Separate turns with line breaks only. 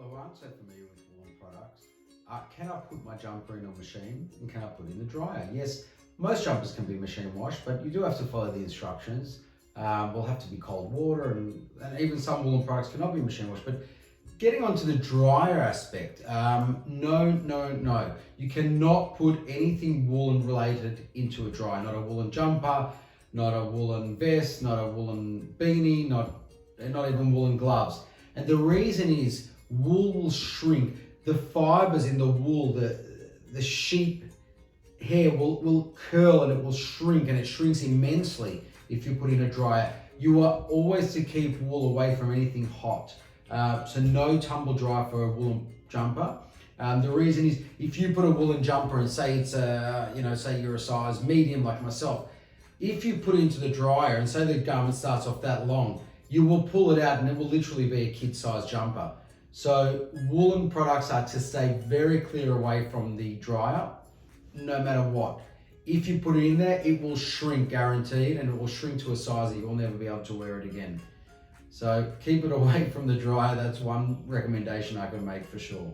who aren't so familiar with woolen products, can I put my jumper in a machine and can I put it in the dryer? Yes, most jumpers can be machine washed, but you do have to follow the instructions. Will have to be cold water, and even some woolen products cannot be machine washed. But getting onto the dryer aspect, no. You cannot put anything woolen related into a dryer. Not a woolen jumper, not a woolen vest, not a woolen beanie, not even woolen gloves. And the reason is wool will shrink. The fibers in the wool, the sheep hair will curl and it will shrink, and it shrinks immensely if you put in a dryer. You are always to keep wool away from anything hot. So no tumble dry for a woolen jumper. The reason is if you put a woolen jumper and say it's say you're a size medium like myself, if you put it into the dryer and say the garment starts off that long, you will pull it out and it will literally be a kid-sized jumper. So woolen products are to stay very clear away from the dryer, no matter what. If you put it in there, it will shrink guaranteed, and it will shrink to a size that you'll never be able to wear it again. So keep it away from the dryer. That's one recommendation I can make for sure.